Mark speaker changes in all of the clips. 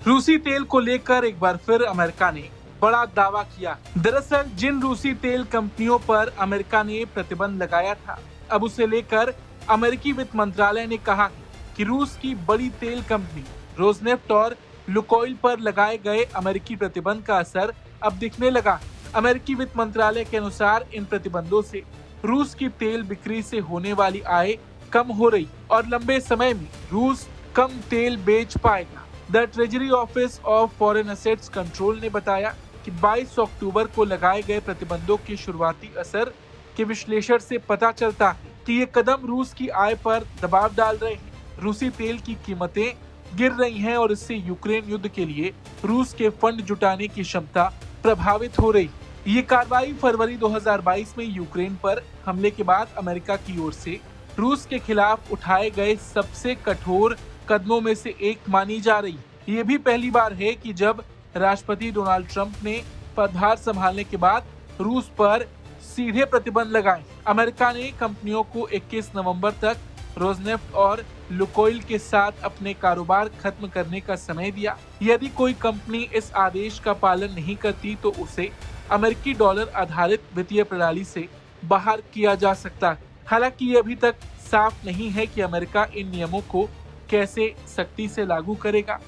Speaker 1: रूसी तेल को लेकर एक बार फिर अमेरिका ने बड़ा दावा किया। दरअसल जिन रूसी तेल कंपनियों पर अमेरिका ने प्रतिबंध लगाया था, अब उसे लेकर अमेरिकी वित्त मंत्रालय ने कहा कि रूस की बड़ी तेल कंपनी रोजनेफ्ट और लुकोइल पर लगाए गए अमेरिकी प्रतिबंध का असर अब दिखने लगा। अमेरिकी वित्त मंत्रालय के अनुसार इन प्रतिबंधों से रूस की तेल बिक्री से होने वाली आय कम हो रही और लंबे समय में रूस कम तेल बेच पाएगा। The treasury office of foreign assets control ने बताया कि 22 अक्टूबर को लगाए गए प्रतिबंधों के शुरुआती असर के विश्लेषण से पता चलता है कि ये कदम रूस की आय पर दबाव डाल रहे हैं। रूसी तेल की कीमतें गिर रही हैं और इससे यूक्रेन युद्ध के लिए रूस के फंड जुटाने की क्षमता प्रभावित हो रही। ये कार्रवाई फरवरी 2022 में यूक्रेन पर हमले के बाद अमेरिका की ओर से रूस के खिलाफ उठाए गए सबसे कठोर कदमों में से एक मानी जा रही। ये भी पहली बार है कि जब राष्ट्रपति डोनाल्ड ट्रंप ने पदभार संभालने के बाद रूस पर सीधे प्रतिबंध लगाए। अमेरिका ने कंपनियों को 21 नवंबर तक रोजनेफ्ट और लुकोइल के साथ अपने कारोबार खत्म करने का समय दिया। यदि कोई कंपनी इस आदेश का पालन नहीं करती तो उसे अमेरिकी डॉलर आधारित वित्तीय प्रणाली से बाहर किया जा सकता है। हालांकि ये अभी तक साफ नहीं है कि अमेरिका इन नियमों को कैसे सख्ती से लागू करेगा,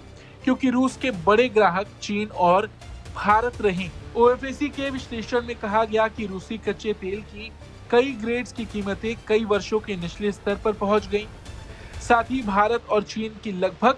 Speaker 1: क्योंकि रूस के बड़े ग्राहक चीन और भारत रहे। ओएफएसी के विश्लेषण में कहा गया कि रूसी कच्चे तेल की कई ग्रेड्स की कीमतें कई वर्षों के निचले स्तर पर पहुंच गईं। साथ ही भारत और चीन की लगभग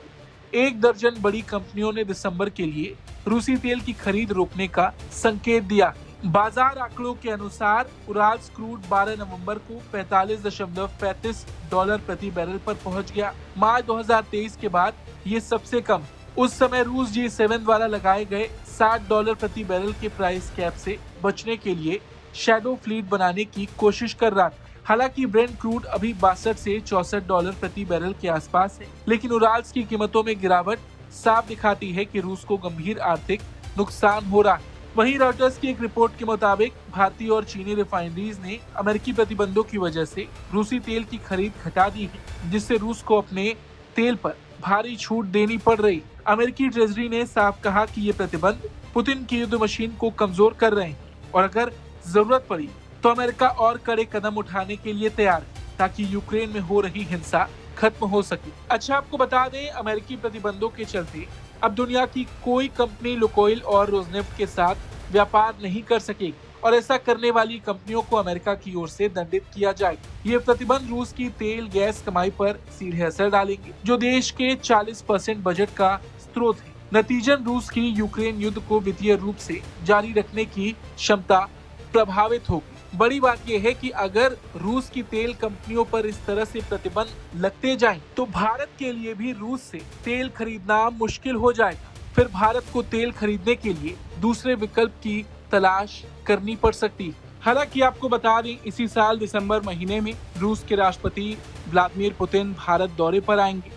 Speaker 1: 1 दर्जन बड़ी कंपनियों ने दिसंबर के लिए रूसी तेल की खरीद रोकने का संकेत दिया। बाजार आंकड़ों के अनुसार उराल्स क्रूड 12 नवंबर को $45.35 प्रति बैरल पर पहुंच गया। मार्च 2023 के बाद ये सबसे कम। उस समय रूस G7 द्वारा लगाए गए $60 प्रति बैरल के प्राइस कैप से बचने के लिए शैडो फ्लीट बनाने की कोशिश कर रहा था। हालांकि ब्रेंट क्रूड अभी 62 से $64 प्रति बैरल के आसपास है, लेकिन उराल्स की कीमतों में गिरावट साफ दिखाती है कि रूस को गंभीर आर्थिक नुकसान हो रहा है। वहीं रॉयटर्स की एक रिपोर्ट के मुताबिक भारतीय और चीनी रिफाइनरीज ने अमेरिकी प्रतिबंधों की वजह से रूसी तेल की खरीद घटा दी है, जिससे रूस को अपने तेल पर भारी छूट देनी पड़ रही। अमेरिकी ट्रेजरी ने साफ कहा कि ये प्रतिबंध पुतिन की युद्ध मशीन को कमजोर कर रहे हैं और अगर जरूरत पड़ी तो अमेरिका और कड़े कदम उठाने के लिए तैयार है, ताकि यूक्रेन में हो रही हिंसा खत्म हो सके। अच्छा, आपको बता दें, अमेरिकी प्रतिबंधों के चलते अब दुनिया की कोई कंपनी लुकोइल और रोजनेफ्ट के साथ व्यापार नहीं कर सकेगी और ऐसा करने वाली कंपनियों को अमेरिका की ओर से दंडित किया जाएगा। ये प्रतिबंध रूस की तेल गैस कमाई पर सीधे असर डालेंगे, जो देश के 40% बजट का स्रोत है। नतीजन रूस की यूक्रेन युद्ध को वित्तीय रूप से जारी रखने की क्षमता प्रभावित होगी। बड़ी बात यह है कि अगर रूस की तेल कंपनियों पर इस तरह से प्रतिबंध लगते जाएं, तो भारत के लिए भी रूस से तेल खरीदना मुश्किल हो जाएगा। फिर भारत को तेल खरीदने के लिए दूसरे विकल्प की तलाश करनी पड़ सकती है। हालांकि आपको बता दें, इसी साल दिसंबर महीने में रूस के राष्ट्रपति व्लादिमीर पुतिन भारत दौरे पर आएंगे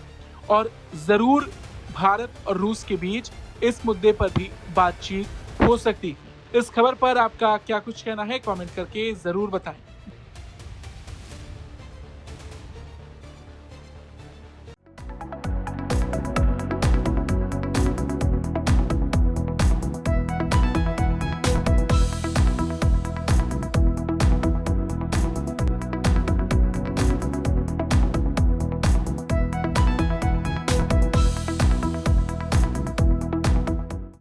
Speaker 1: और जरूर भारत और रूस के बीच इस मुद्दे पर भी बातचीत हो सकती है। इस खबर पर आपका क्या कुछ कहना है, कमेंट करके जरूर बताएं।